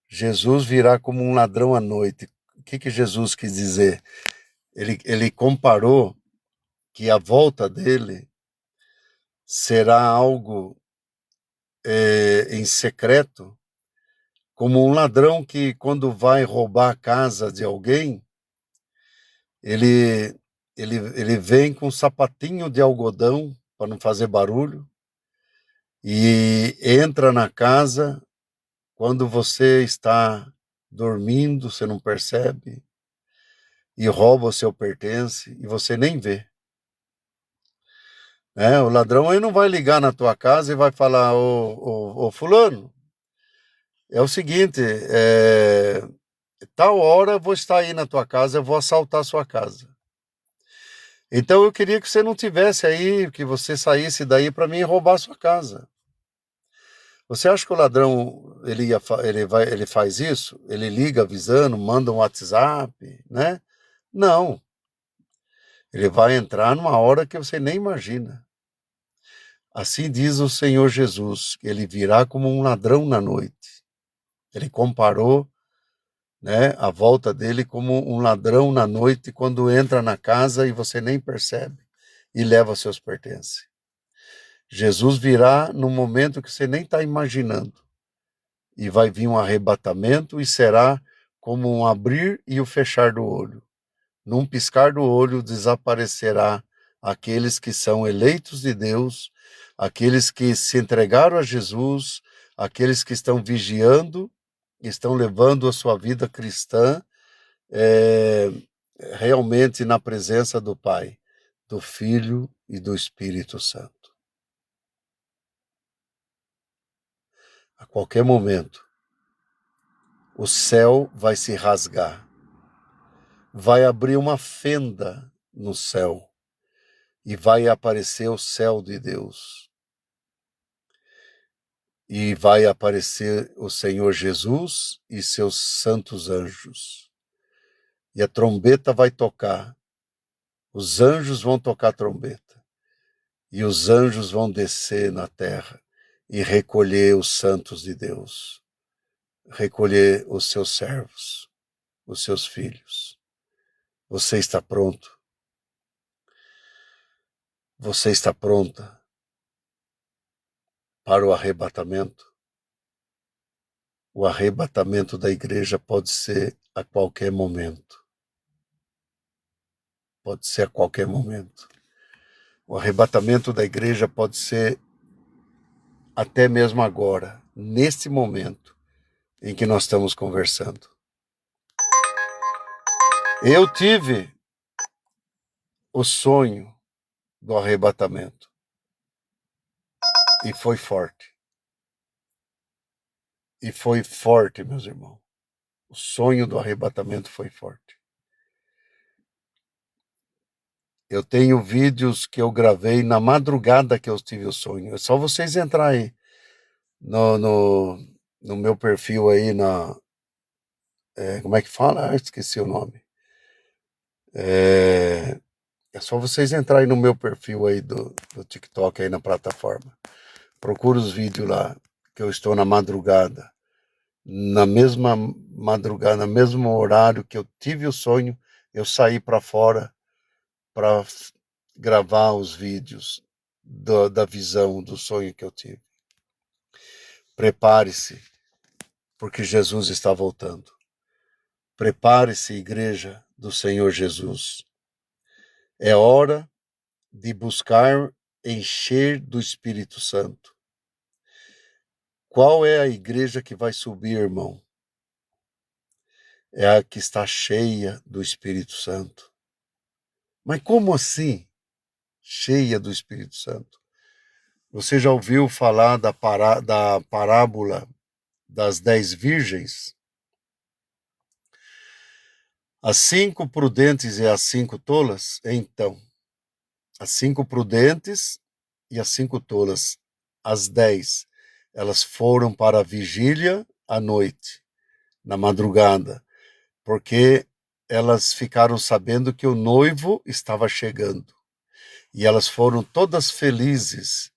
Jesus virá como um ladrão à noite. O que Jesus quis dizer? Ele comparou que a volta dele será algo em secreto, como um ladrão que, quando vai roubar a casa de alguém, ele vem com um sapatinho de algodão para não fazer barulho e entra na casa quando você está dormindo, você não percebe, e rouba o seu pertence e você nem vê. O ladrão aí não vai ligar na tua casa e vai falar, ô fulano, é o seguinte, tal hora eu vou estar aí na tua casa, eu vou assaltar a sua casa. Então eu queria que você não tivesse aí, que você saísse daí para mim roubar a sua casa. Você acha que o ladrão ele faz isso? Ele liga avisando, manda um WhatsApp, né? Não. Ele vai entrar numa hora que você nem imagina. Assim diz o Senhor Jesus, que ele virá como um ladrão na noite. Ele comparou, a volta dele como um ladrão na noite quando entra na casa e você nem percebe e leva seus pertences. Jesus virá no momento que você nem está imaginando e vai vir um arrebatamento e será como um abrir e o fechar do olho. Num piscar do olho desaparecerá aqueles que são eleitos de Deus, aqueles que se entregaram a Jesus, aqueles que estão vigiando, estão levando a sua vida cristã realmente na presença do Pai, do Filho e do Espírito Santo. A qualquer momento, o céu vai se rasgar, vai abrir uma fenda no céu e vai aparecer o céu de Deus. E vai aparecer o Senhor Jesus e seus santos anjos. E a trombeta vai tocar, os anjos vão tocar a trombeta, e os anjos vão descer na terra e recolher os santos de Deus, recolher os seus servos, os seus filhos. Você está pronto? Você está pronta para o arrebatamento? O arrebatamento da igreja pode ser a qualquer momento. Pode ser a qualquer momento. O arrebatamento da igreja pode ser até mesmo agora, neste momento em que nós estamos conversando. Eu tive o sonho do arrebatamento e foi forte. E foi forte, meus irmãos. O sonho do arrebatamento foi forte. Eu tenho vídeos que eu gravei na madrugada que eu tive o sonho. É só vocês entrarem aí no meu perfil aí como é que fala? Esqueci o nome. É só vocês entrarem no meu perfil aí do TikTok aí na plataforma. Procura os vídeos lá, que eu estou na madrugada. Na mesma madrugada, no mesmo horário que eu tive o sonho, eu saí para fora para gravar os vídeos da visão, do sonho que eu tive. Prepare-se, porque Jesus está voltando. Prepare-se, igreja do Senhor Jesus. É hora de buscar encher do Espírito Santo. Qual é a igreja que vai subir, irmão? É a que está cheia do Espírito Santo. Mas como assim? Cheia do Espírito Santo. Você já ouviu falar da parábola das 10 virgens? As 5 prudentes e as 5 tolas? Então, as 5 prudentes e as 5 tolas, as 10, elas foram para a vigília à noite, na madrugada, porque elas ficaram sabendo que o noivo estava chegando. E elas foram todas felizes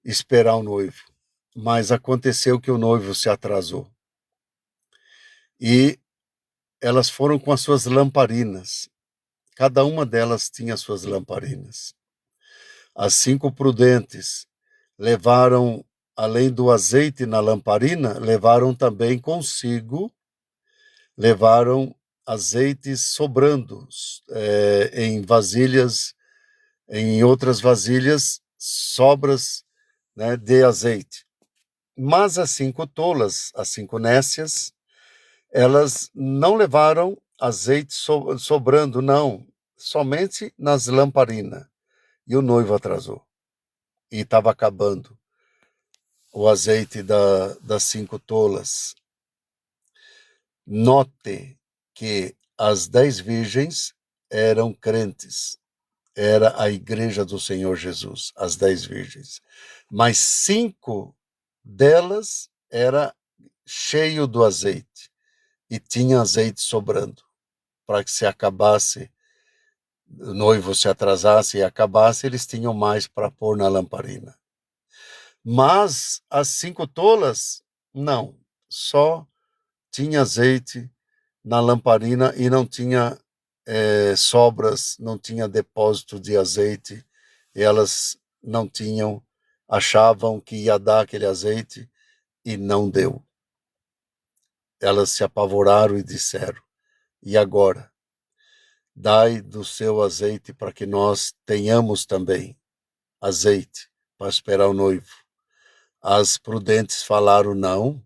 esperar o noivo. Mas aconteceu que o noivo se atrasou. E elas foram com as suas lamparinas. Cada uma delas tinha suas lamparinas. As 5 prudentes levaram, além do azeite na lamparina, levaram também consigo, levaram azeites sobrando em vasilhas, em outras vasilhas, sobras, né, de azeite. Mas as 5 tolas, as 5 nécias, elas não levaram azeite sobrando, não, somente nas lamparinas. E o noivo atrasou. E estava acabando o azeite das 5 tolas. Note que as 10 virgens eram crentes. Era a igreja do Senhor Jesus, as 10 virgens. Mas 5 delas era cheio do azeite. E tinha azeite sobrando. Para que se acabasse, o noivo se atrasasse e acabasse, eles tinham mais para pôr na lamparina. Mas as 5 tolas, não. Só tinha azeite na lamparina e não tinha sobras, não tinha depósito de azeite. E elas não tinham, achavam que ia dar aquele azeite e não deu. Elas se apavoraram e disseram: e agora? Dai do seu azeite para que nós tenhamos também azeite para esperar o noivo. As prudentes falaram: não,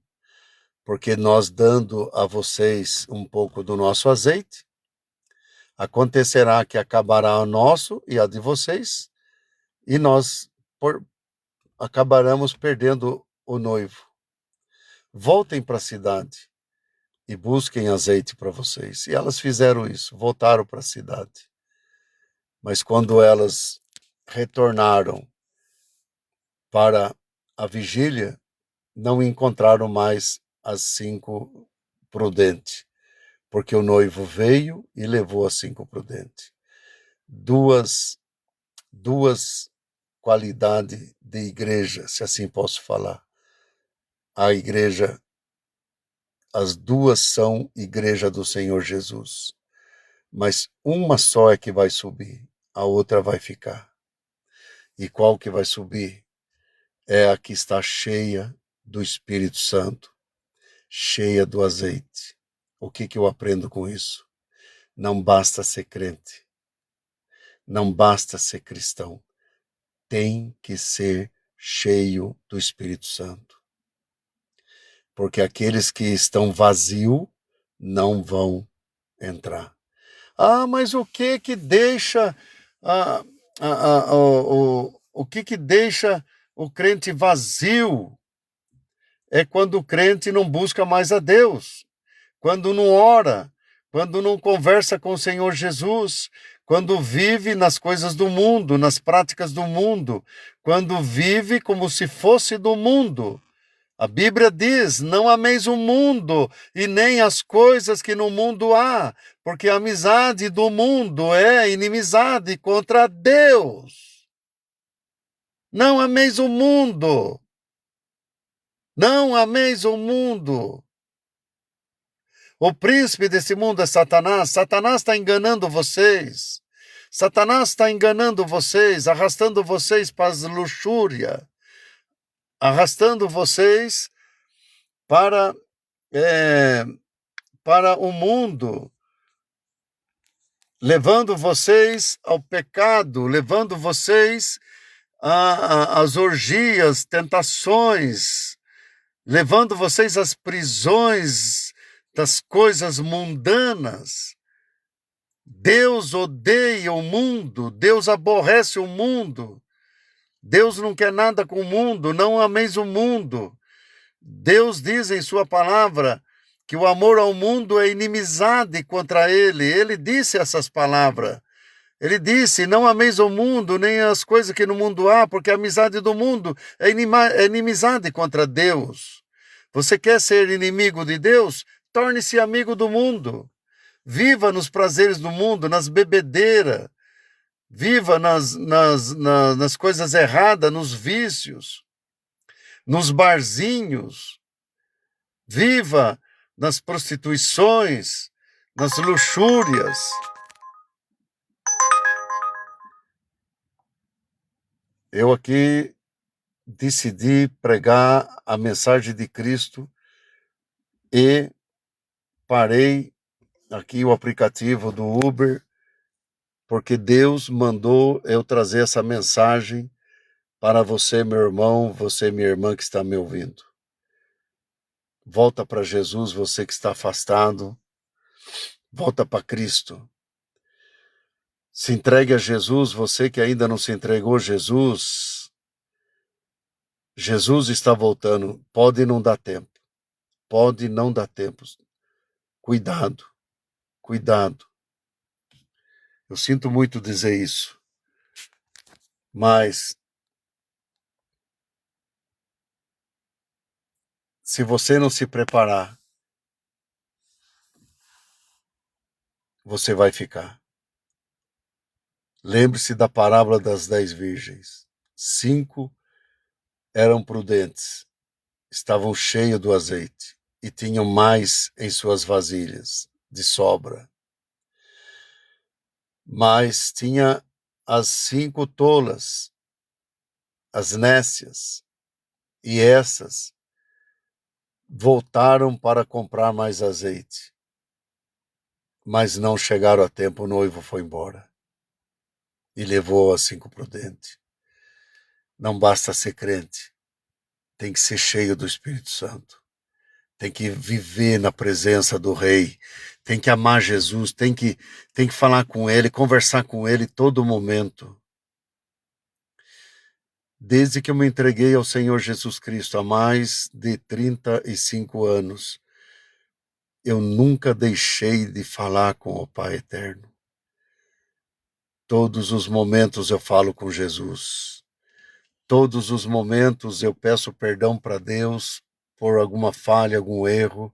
porque nós dando a vocês um pouco do nosso azeite, acontecerá que acabará o nosso e a de vocês, e nós acabaremos perdendo o noivo. Voltem para a cidade e busquem azeite para vocês. E elas fizeram isso, voltaram para a cidade. Mas quando elas retornaram para a vigília, não encontraram mais as 5 prudentes, porque o noivo veio e levou as 5 prudentes. Duas qualidades de igreja, se assim posso falar. A igreja, as duas são igreja do Senhor Jesus, mas uma só é que vai subir, a outra vai ficar. E qual que vai subir? É a que está cheia do Espírito Santo, cheia do azeite. O que eu aprendo com isso? Não basta ser crente, não basta ser cristão, tem que ser cheio do Espírito Santo. Porque aqueles que estão vazios não vão entrar. Ah, mas o que deixa o que deixa o crente vazio? É quando o crente não busca mais a Deus, quando não ora, quando não conversa com o Senhor Jesus, quando vive nas coisas do mundo, nas práticas do mundo, quando vive como se fosse do mundo. A Bíblia diz: não ameis o mundo e nem as coisas que no mundo há, porque a amizade do mundo é inimizade contra Deus. Não ameis o mundo. Não ameis o mundo. O príncipe desse mundo é Satanás. Satanás está enganando vocês. Satanás está enganando vocês, arrastando vocês para as luxúrias, arrastando vocês para o mundo, levando vocês ao pecado, levando vocês às orgias, tentações, levando vocês às prisões das coisas mundanas. Deus odeia o mundo, Deus aborrece o mundo, Deus não quer nada com o mundo, não ameis o mundo. Deus diz em sua palavra que o amor ao mundo é inimizade contra ele. Ele disse essas palavras. Ele disse: não ameis o mundo, nem as coisas que no mundo há, porque a amizade do mundo é inimizade contra Deus. Você quer ser inimigo de Deus? Torne-se amigo do mundo. Viva nos prazeres do mundo, nas bebedeiras. Viva nas coisas erradas, nos vícios, nos barzinhos. Viva nas prostituições, nas luxúrias. Eu aqui decidi pregar a mensagem de Cristo e parei aqui o aplicativo do Uber, porque Deus mandou eu trazer essa mensagem para você, meu irmão, você, minha irmã que está me ouvindo. Volta para Jesus, você que está afastado. Volta para Cristo. Se entregue a Jesus, você que ainda não se entregou a Jesus. Jesus está voltando. Pode não dar tempo. Pode não dar tempo. Cuidado. Cuidado. Eu sinto muito dizer isso. Mas se você não se preparar, você vai ficar. Lembre-se da parábola das 10 virgens. 5 eram prudentes, estavam cheios do azeite e tinham mais em suas vasilhas, de sobra. Mas tinha as 5 tolas, as nécias, e essas voltaram para comprar mais azeite. Mas não chegaram a tempo, o noivo foi embora e levou as 5 prudentes. Não basta ser crente, tem que ser cheio do Espírito Santo. Tem que viver na presença do Rei, tem que amar Jesus, tem que falar com Ele, conversar com Ele todo momento. Desde que eu me entreguei ao Senhor Jesus Cristo há mais de 35 anos, eu nunca deixei de falar com o Pai Eterno. Todos os momentos eu falo com Jesus. Todos os momentos eu peço perdão para Deus por alguma falha, algum erro,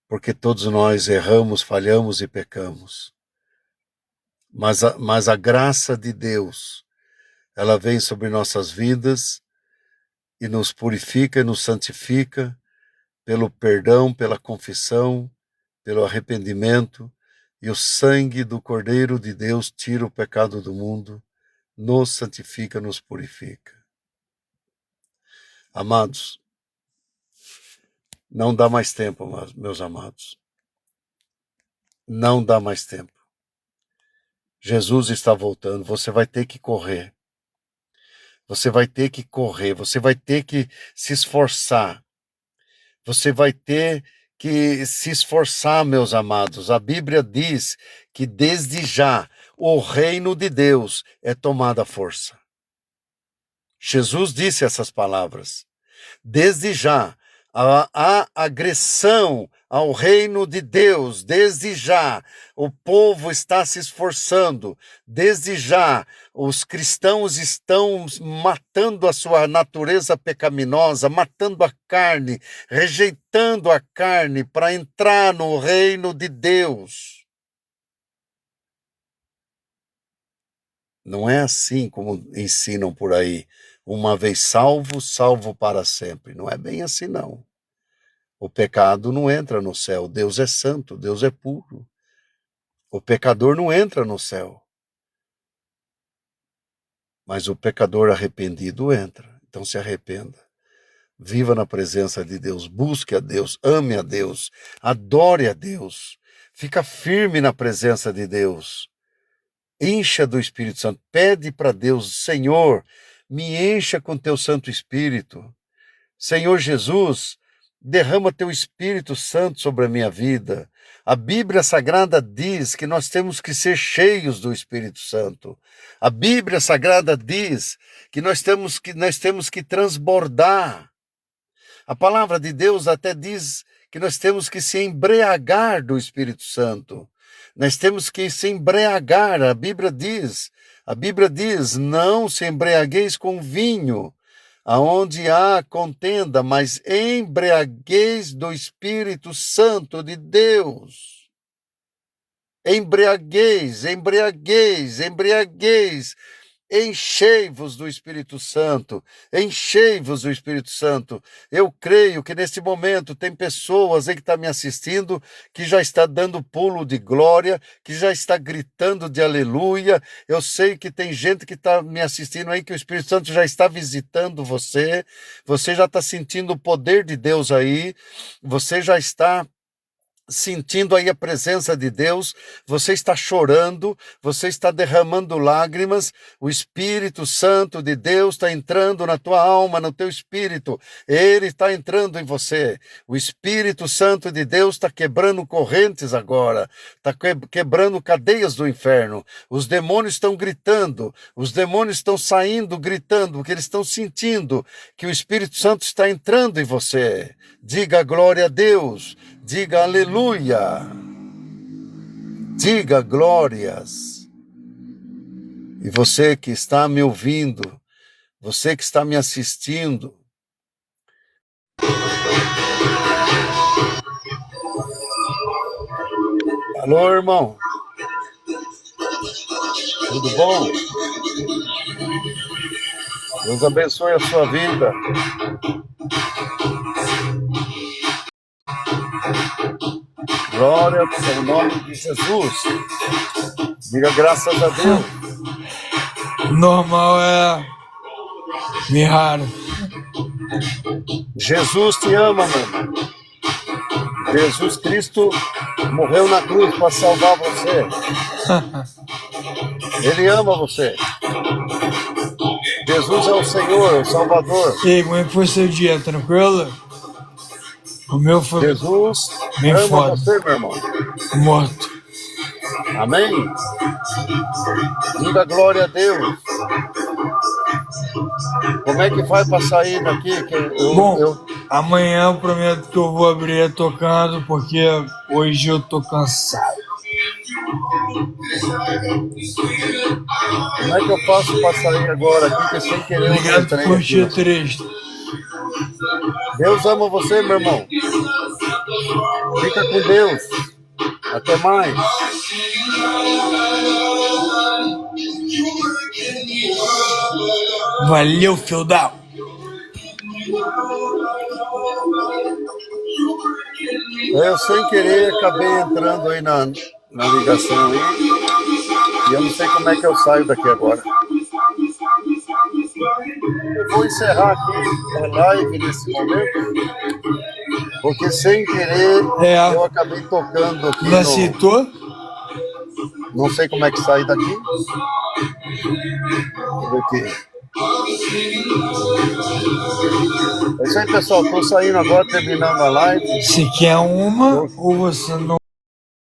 porque todos nós erramos, falhamos e pecamos. Mas a graça de Deus, ela vem sobre nossas vidas e nos purifica e nos santifica pelo perdão, pela confissão, pelo arrependimento, e o sangue do Cordeiro de Deus tira o pecado do mundo, nos santifica, nos purifica. Amados, não dá mais tempo, meus amados. Não dá mais tempo. Jesus está voltando, você vai ter que correr. Você vai ter que correr, você vai ter que se esforçar. Você vai ter que se esforçar, meus amados. A Bíblia diz que desde já o reino de Deus é tomado à força. Jesus disse essas palavras. Desde já a agressão ao reino de Deus, desde já o povo está se esforçando, desde já os cristãos estão matando a sua natureza pecaminosa, matando a carne, rejeitando a carne para entrar no reino de Deus. Não é assim como ensinam por aí. Uma vez salvo, salvo para sempre. Não é bem assim, não. O pecado não entra no céu. Deus é santo, Deus é puro. O pecador não entra no céu. Mas o pecador arrependido entra. Então se arrependa. Viva na presença de Deus. Busque a Deus. Ame a Deus. Adore a Deus. Fica firme na presença de Deus. Encha do Espírito Santo. Pede para Deus, Senhor, me encha com teu Santo Espírito. Senhor Jesus, derrama teu Espírito Santo sobre a minha vida. A Bíblia Sagrada diz que nós temos que ser cheios do Espírito Santo. A Bíblia Sagrada diz que nós temos que transbordar. A palavra de Deus até diz que nós temos que se embriagar do Espírito Santo. Nós temos que se embriagar. A Bíblia diz, não se embriagueis com vinho, aonde há contenda, mas embriagueis do Espírito Santo de Deus. embriagueis, embriagueis, embriagueis. Enchei-vos do Espírito Santo, enchei-vos do Espírito Santo. Eu creio que neste momento tem pessoas aí que estão me assistindo, que já está dando pulo de glória, que já está gritando de aleluia. Eu sei que tem gente que está me assistindo aí, que o Espírito Santo já está visitando você, você já está sentindo o poder de Deus aí, você já está sentindo aí a presença de Deus, você está chorando, você está derramando lágrimas, o Espírito Santo de Deus está entrando na tua alma, no teu espírito, ele está entrando em você, o Espírito Santo de Deus está quebrando correntes agora, está quebrando cadeias do inferno, os demônios estão gritando, os demônios estão saindo gritando, porque eles estão sentindo que o Espírito Santo está entrando em você. Diga glória a Deus, diga aleluia, diga glórias. E você que está me ouvindo, você que está me assistindo, alô, irmão, tudo bom? Deus abençoe a sua vida. Glória ao nome de Jesus. Diga graças a Deus. Normal é raro. Jesus te ama, meu irmão. Jesus Cristo morreu na cruz para salvar você. Ele ama você. Jesus é o Senhor, o Salvador. E aí, como é que foi seu dia? Tranquilo? O meu foi Jesus bem ama foda. você, meu irmão. Morto. Amém? Diga glória a Deus. Como é que faz para sair daqui? Bom, amanhã eu prometo que eu vou abrir tocando, porque hoje eu tô cansado. Como é que eu faço para sair agora aqui, que sem querer eu Obrigado entrei por aqui? curtir 3. Deus ama você, meu irmão. Fica com Deus. Até mais. Valeu, feudal. Eu sem querer acabei entrando aí na ligação aí. E eu não sei como é que eu saio daqui agora. Eu vou encerrar aqui a live nesse momento, porque sem querer eu acabei tocando aqui. Não aceitou? Não sei como é que sai daqui. Deixa eu ver aqui. É isso aí, pessoal. Estou saindo agora, terminando a live. Você quer uma ou você não?